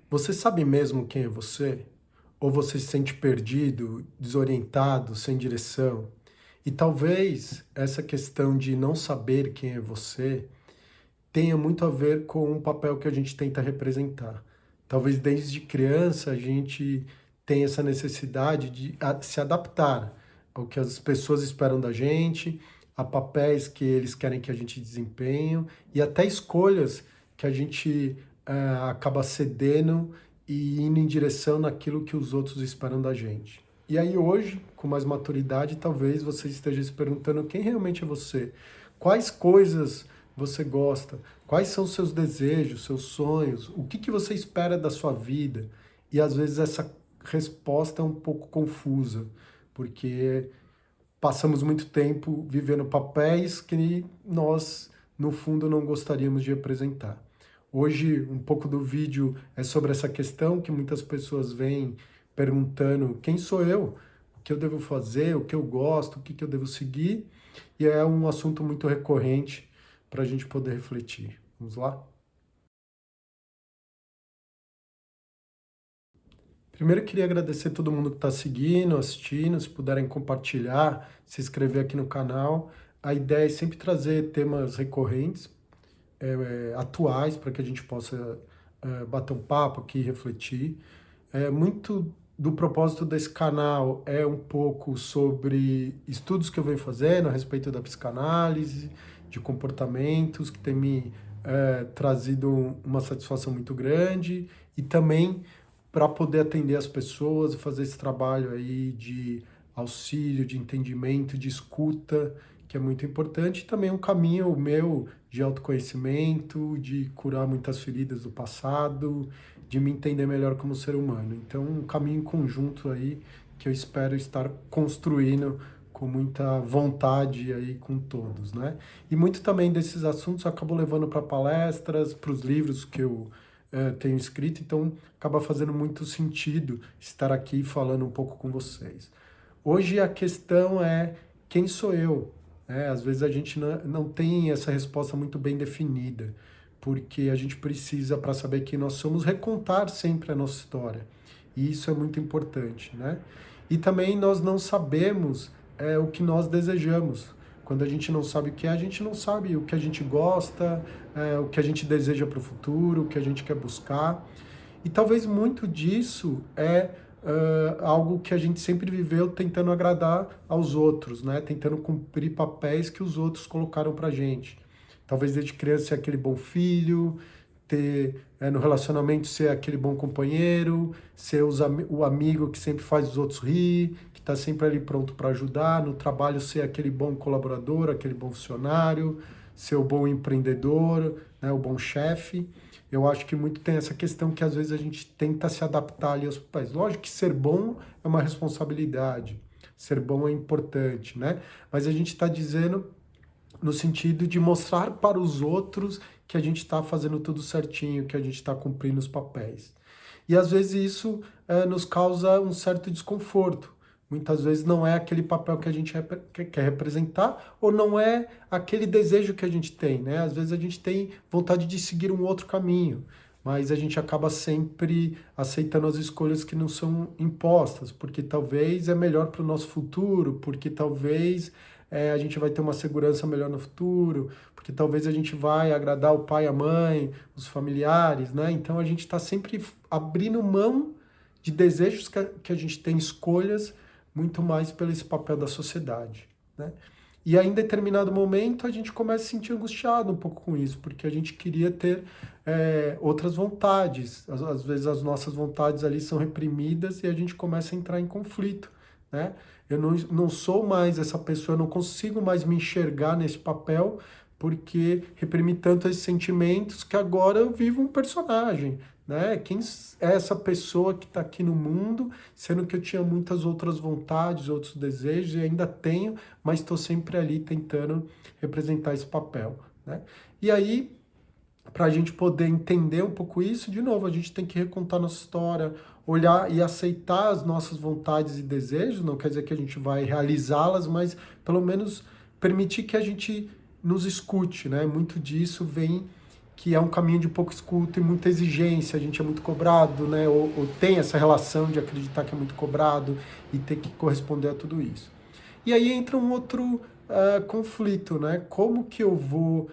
Você sabe mesmo quem é você? Ou você se sente perdido, desorientado, sem direção? E talvez essa questão de não saber quem é você tenha muito a ver com o papel que a gente tenta representar. Talvez desde criança a gente tenha essa necessidade de se adaptar ao que as pessoas esperam da gente, a papéis que eles querem que a gente desempenhe e até escolhas que a gente acaba cedendo e indo em direção naquilo que os outros esperam da gente. E aí hoje, com mais maturidade, talvez você esteja se perguntando quem realmente é você, quais coisas você gosta, quais são os seus desejos, seus sonhos, o que que você espera da sua vida. E às vezes essa resposta é um pouco confusa, porque passamos muito tempo vivendo papéis que nós, no fundo, não gostaríamos de representar. Hoje, um pouco do vídeo é sobre essa questão que muitas pessoas vêm perguntando quem sou eu, o que eu devo fazer, o que eu gosto, o que que eu devo seguir, e é um assunto muito recorrente para a gente poder refletir. Vamos lá? Primeiro, eu queria agradecer todo mundo que está seguindo, assistindo, se puderem compartilhar, se inscrever aqui no canal. A ideia é sempre trazer temas recorrentes, atuais, para que a gente possa bater um papo aqui, refletir. Muito do propósito desse canal é um pouco sobre estudos que eu venho fazendo a respeito da psicanálise, de comportamentos, que tem me trazido uma satisfação muito grande, e também para poder atender as pessoas e fazer esse trabalho aí de auxílio, de entendimento, de escuta, que é muito importante, e também um caminho meu de autoconhecimento, de curar muitas feridas do passado, de me entender melhor como ser humano. Então, um caminho conjunto aí que eu espero estar construindo com muita vontade aí com todos, né? E muito também desses assuntos eu acabo levando para palestras, para os livros que eu tenho escrito, então acaba fazendo muito sentido estar aqui falando um pouco com vocês. Hoje a questão é quem sou eu? Às vezes a gente não tem essa resposta muito bem definida, porque a gente precisa, para saber quem nós somos, recontar sempre a nossa história. E isso é muito importante, né? E também nós não sabemos o que nós desejamos. Quando a gente não sabe o que é, a gente não sabe o que a gente gosta, o que a gente deseja para o futuro, o que a gente quer buscar. E talvez muito disso é algo que a gente sempre viveu tentando agradar aos outros, né? Tentando cumprir papéis que os outros colocaram pra gente. Talvez desde criança ser aquele bom filho, ter no relacionamento ser aquele bom companheiro, ser o amigo que sempre faz os outros rir, que está sempre ali pronto para ajudar, no trabalho ser aquele bom colaborador, aquele bom funcionário, ser o bom empreendedor, né, o bom chefe. Eu acho que muito tem essa questão que às vezes a gente tenta se adaptar ali aos papéis. Lógico que ser bom é uma responsabilidade, ser bom é importante, né? Mas a gente está dizendo no sentido de mostrar para os outros que a gente está fazendo tudo certinho, que a gente está cumprindo os papéis. E às vezes isso nos causa um certo desconforto. Muitas vezes não é aquele papel que a gente quer representar, ou não é aquele desejo que a gente tem, né? Às vezes a gente tem vontade de seguir um outro caminho, mas a gente acaba sempre aceitando as escolhas que não são impostas, porque talvez é melhor para o nosso futuro, porque talvez a gente vai ter uma segurança melhor no futuro, porque talvez a gente vai agradar o pai, a mãe, os familiares, né? Então a gente está sempre abrindo mão de desejos que a gente tem, escolhas, muito mais pelo esse papel da sociedade, né? E aí, em determinado momento, a gente começa a se sentir angustiado um pouco com isso, porque a gente queria ter outras vontades. Às vezes as nossas vontades ali são reprimidas e a gente começa a entrar em conflito, né? Eu não sou mais essa pessoa, eu não consigo mais me enxergar nesse papel, porque reprimi tanto esses sentimentos que agora eu vivo um personagem, né? Quem é essa pessoa que está aqui no mundo, sendo que eu tinha muitas outras vontades, outros desejos, e ainda tenho, mas estou sempre ali tentando representar esse papel, né? E aí, para a gente poder entender um pouco isso, de novo, a gente tem que recontar nossa história, olhar e aceitar as nossas vontades e desejos, não quer dizer que a gente vai realizá-las, mas pelo menos permitir que a gente nos escute, né? Muito disso vem que é um caminho de pouco escuta e muita exigência, a gente é muito cobrado, né? Ou tem essa relação de acreditar que é muito cobrado e ter que corresponder a tudo isso. E aí entra um outro conflito, né? Como que eu vou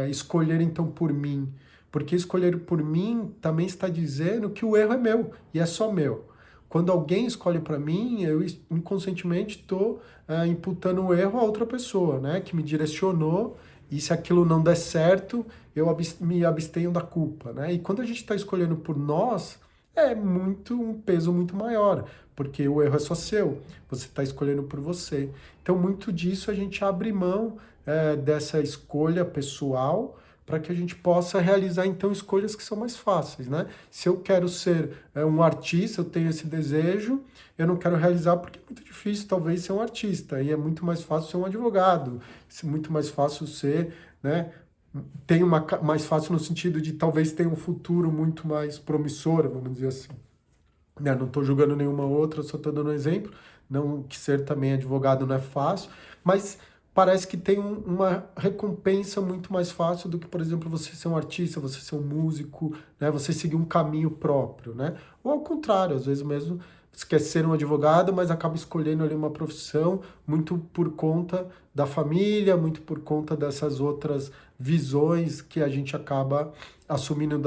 escolher então por mim? Porque escolher por mim também está dizendo que o erro é meu e é só meu. Quando alguém escolhe para mim, eu inconscientemente estou imputando o erro a outra pessoa, né? Que me direcionou e se aquilo não der certo, eu me abstenho da culpa, né? E quando a gente está escolhendo por nós, é muito um peso muito maior, porque o erro é só seu, você está escolhendo por você. Então, muito disso a gente abre mão dessa escolha pessoal para que a gente possa realizar então escolhas que são mais fáceis, né? Se eu quero ser um artista, eu tenho esse desejo, eu não quero realizar porque é muito difícil talvez ser um artista, e é muito mais fácil ser um advogado, é muito mais fácil ser, né? Tem mais fácil no sentido de talvez ter um futuro muito mais promissor, vamos dizer assim. Né? Não estou julgando nenhuma outra, só estou dando um exemplo. Não que ser também advogado não é fácil, mas parece que tem uma recompensa muito mais fácil do que, por exemplo, você ser um artista, você ser um músico, né? Você seguir um caminho próprio, né? Ou ao contrário, às vezes mesmo você quer ser um advogado, mas acaba escolhendo ali uma profissão muito por conta da família, muito por conta dessas outras visões que a gente acaba assumindo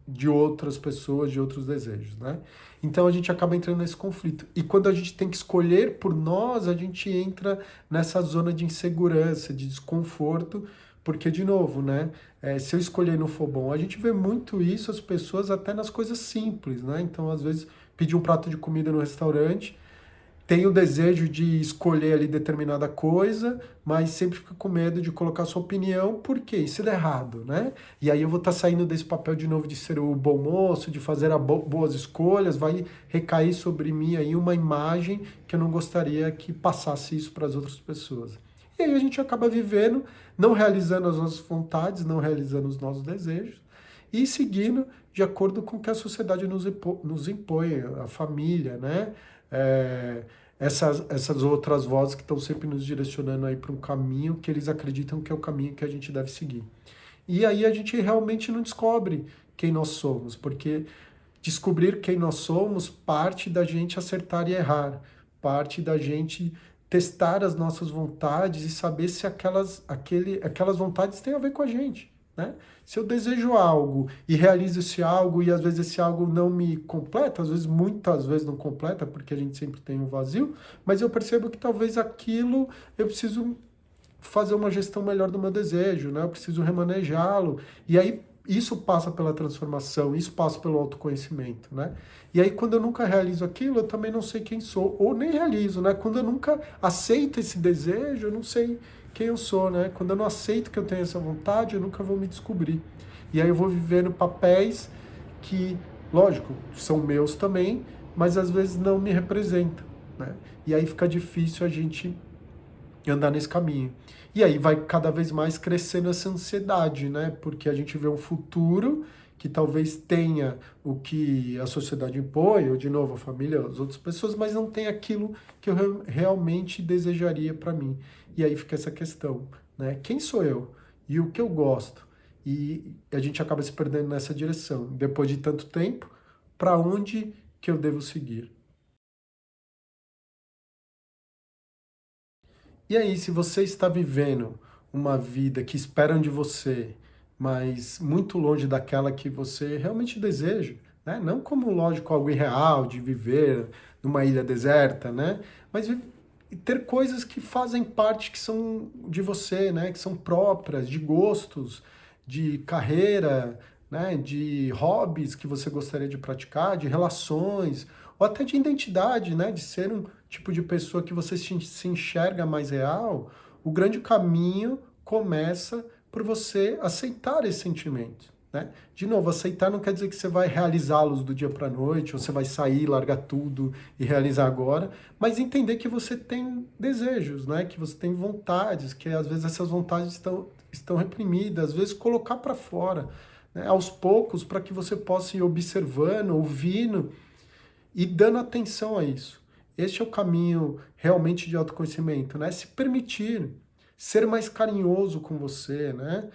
de outras pessoas, de outros desejos, né? Então a gente acaba entrando nesse conflito. E quando a gente tem que escolher por nós, a gente entra nessa zona de insegurança, de desconforto, porque, de novo, né? Se eu escolher e não for bom, a gente vê muito isso, as pessoas até nas coisas simples, né? Então, às vezes, pedir um prato de comida no restaurante, tem o desejo de escolher ali determinada coisa, mas sempre fica com medo de colocar sua opinião, porque isso der errado, né? E aí eu vou estar saindo desse papel de novo de ser o bom moço, de fazer boas escolhas, vai recair sobre mim aí uma imagem que eu não gostaria que passasse isso para as outras pessoas. E aí a gente acaba vivendo, não realizando as nossas vontades, não realizando os nossos desejos, e seguindo de acordo com o que a sociedade nos impõe, a família, né? É, essas outras vozes que estão sempre nos direcionando aí para um caminho que eles acreditam que é o caminho que a gente deve seguir. E aí a gente realmente não descobre quem nós somos, porque descobrir quem nós somos parte da gente acertar e errar, parte da gente testar as nossas vontades e saber se aquelas vontades têm a ver com a gente, né? Se eu desejo algo e realizo esse algo e às vezes esse algo não me completa, às vezes muitas vezes não completa porque a gente sempre tem um vazio, mas eu percebo que talvez aquilo eu preciso fazer uma gestão melhor do meu desejo, né? Eu preciso remanejá-lo. E aí isso passa pela transformação, isso passa pelo autoconhecimento, né? E aí quando eu nunca realizo aquilo, eu também não sei quem sou, ou nem realizo, né? Quando eu nunca aceito esse desejo, eu não sei quem eu sou, né? Quando eu não aceito que eu tenho essa vontade, eu nunca vou me descobrir. E aí eu vou vivendo papéis que, lógico, são meus também, mas às vezes não me representam, né? E aí fica difícil a gente andar nesse caminho. E aí vai cada vez mais crescendo essa ansiedade, né? Porque a gente vê um futuro que talvez tenha o que a sociedade impõe, ou de novo a família, as outras pessoas, mas não tem aquilo que eu realmente desejaria para mim. E aí fica essa questão, né? Quem sou eu? E o que eu gosto? E a gente acaba se perdendo nessa direção. Depois de tanto tempo, para onde que eu devo seguir? E aí, se você está vivendo uma vida que esperam de você, mas muito longe daquela que você realmente deseja, né? Não como, lógico, algo irreal de viver numa ilha deserta, né? Mas ter coisas que fazem parte, que são de você, né? Que são próprias, de gostos, de carreira, né? De hobbies que você gostaria de praticar, de relações, ou até de identidade, né? De ser um tipo de pessoa que você se enxerga mais real, o grande caminho começa por você aceitar esse sentimento, né? De novo, aceitar não quer dizer que você vai realizá-los do dia para a noite, ou você vai sair, largar tudo e realizar agora, mas entender que você tem desejos, né? Que você tem vontades, que às vezes essas vontades estão reprimidas, às vezes colocar para fora, né? Aos poucos, para que você possa ir observando, ouvindo e dando atenção a isso. Este é o caminho realmente de autoconhecimento, né? Se permitir ser mais carinhoso com você, né?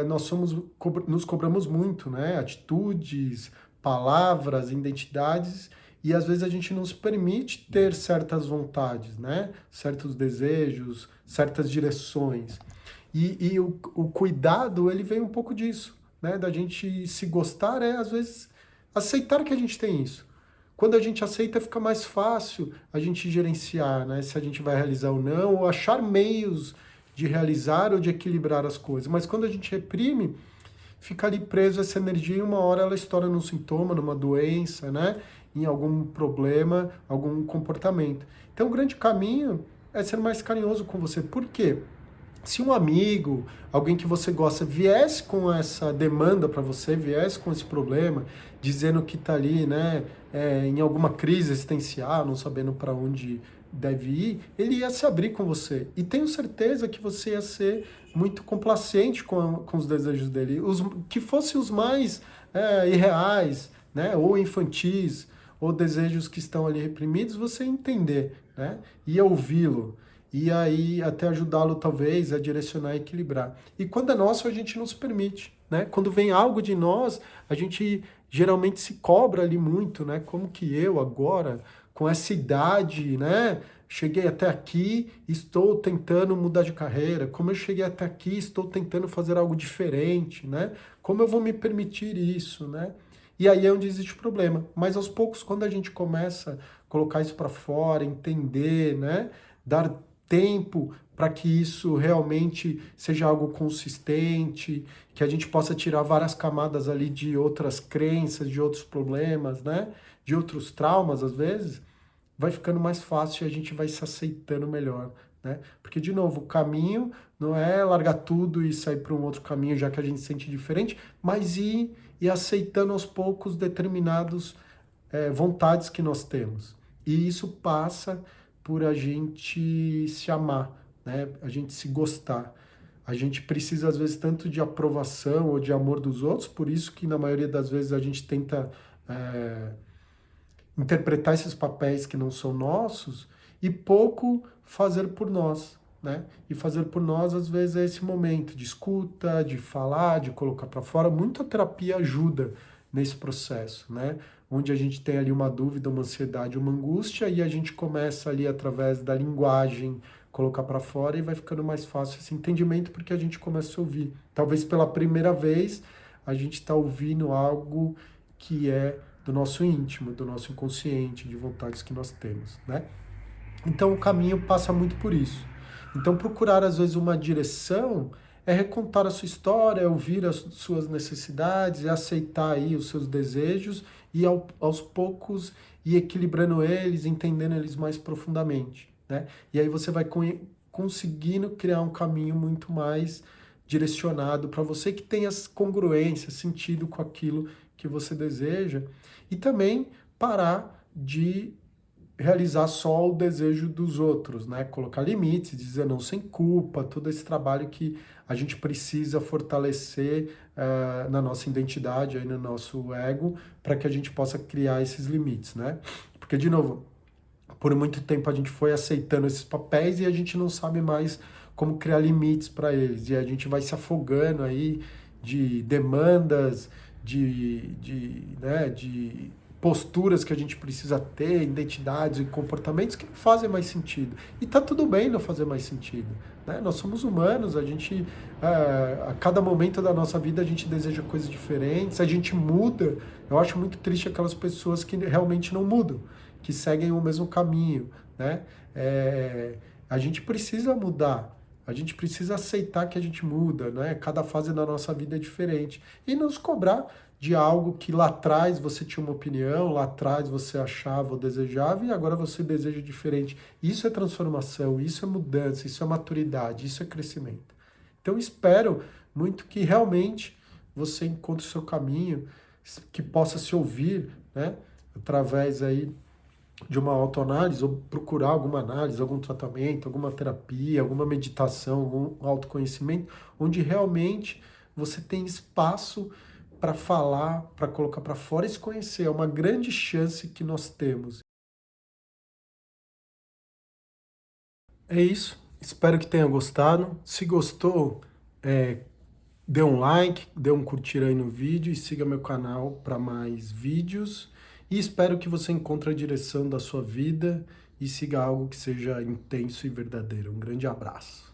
nos cobramos muito, né? Atitudes, palavras, identidades, e às vezes a gente não se permite ter certas vontades, né? Certos desejos, certas direções. E o cuidado, ele vem um pouco disso, né? Da gente se gostar, às vezes aceitar que a gente tem isso. Quando a gente aceita, fica mais fácil a gente gerenciar, né? Se a gente vai realizar ou não, ou achar meios de realizar ou de equilibrar as coisas. Mas quando a gente reprime, fica ali preso essa energia e uma hora ela estoura num sintoma, numa doença, né? Em algum problema, algum comportamento. Então, o grande caminho é ser mais carinhoso com você. Por quê? Se um amigo, alguém que você gosta, viesse com essa demanda para você, viesse com esse problema, dizendo que está ali, né, em alguma crise existencial, não sabendo para onde deve ir, ele ia se abrir com você. E tenho certeza que você ia ser muito complacente com os desejos dele, que fossem os mais irreais, né, ou infantis, ou desejos que estão ali reprimidos, você ia entender, né, ia ouvi-lo e aí até ajudá-lo talvez a direcionar e equilibrar. E quando é nosso, a gente não se permite, né? Quando vem algo de nós, a gente geralmente se cobra ali muito, né? Como que eu agora, com essa idade, né? Cheguei até aqui, estou tentando mudar de carreira. Como eu cheguei até aqui, estou tentando fazer algo diferente, né? Como eu vou me permitir isso, né? E aí é onde existe o problema. Mas aos poucos, quando a gente começa a colocar isso para fora, entender, né? Dar tempo para que isso realmente seja algo consistente, que a gente possa tirar várias camadas ali de outras crenças, de outros problemas, né? De outros traumas, às vezes, vai ficando mais fácil e a gente vai se aceitando melhor, né? Porque, de novo, o caminho não é largar tudo e sair para um outro caminho, já que a gente se sente diferente, mas ir e aceitando aos poucos determinados vontades que nós temos. E isso passa por a gente se amar, né? A gente se gostar. A gente precisa, às vezes, tanto de aprovação ou de amor dos outros, por isso que, na maioria das vezes, a gente tenta interpretar esses papéis que não são nossos e pouco fazer por nós, né? E fazer por nós, às vezes, é esse momento de escuta, de falar, de colocar para fora. Muita terapia ajuda nesse processo, né? Onde a gente tem ali uma dúvida, uma ansiedade, uma angústia e a gente começa ali através da linguagem colocar para fora e vai ficando mais fácil esse entendimento porque a gente começa a ouvir. Talvez pela primeira vez a gente está ouvindo algo que é do nosso íntimo, do nosso inconsciente, de vontades que nós temos, né? Então o caminho passa muito por isso. Então procurar às vezes uma direção é recontar a sua história, é ouvir as suas necessidades, é aceitar aí os seus desejos e aos poucos ir equilibrando eles, entendendo eles mais profundamente, né? E aí você vai conseguindo criar um caminho muito mais direcionado para você que tenha congruência, sentido com aquilo que você deseja e também parar de realizar só o desejo dos outros, né? Colocar limites, dizer não sem culpa, todo esse trabalho que a gente precisa fortalecer na nossa identidade, aí no nosso ego, para que a gente possa criar esses limites, né? Porque, de novo, por muito tempo a gente foi aceitando esses papéis e a gente não sabe mais como criar limites para eles. E a gente vai se afogando aí de demandas, de posturas que a gente precisa ter, identidades e comportamentos que não fazem mais sentido. E tá tudo bem não fazer mais sentido. Né? Nós somos humanos, a gente, a cada momento da nossa vida, a gente deseja coisas diferentes, a gente muda. Eu acho muito triste aquelas pessoas que realmente não mudam, que seguem o mesmo caminho, né? A gente precisa mudar, a gente precisa aceitar que a gente muda, né? Cada fase da nossa vida é diferente. E nos cobrar de algo que lá atrás você tinha uma opinião, lá atrás você achava ou desejava e agora você deseja diferente. Isso é transformação, isso é mudança, isso é maturidade, isso é crescimento. Então espero muito que realmente você encontre o seu caminho, que possa se ouvir, né? Através aí de uma autoanálise ou procurar alguma análise, algum tratamento, alguma terapia, alguma meditação, algum autoconhecimento, onde realmente você tem espaço para falar, para colocar para fora e se conhecer. É uma grande chance que nós temos. É isso. Espero que tenha gostado. Se gostou, Dê um like, dê um curtir aí no vídeo e siga meu canal para mais vídeos. E espero que você encontre a direção da sua vida e siga algo que seja intenso e verdadeiro. Um grande abraço.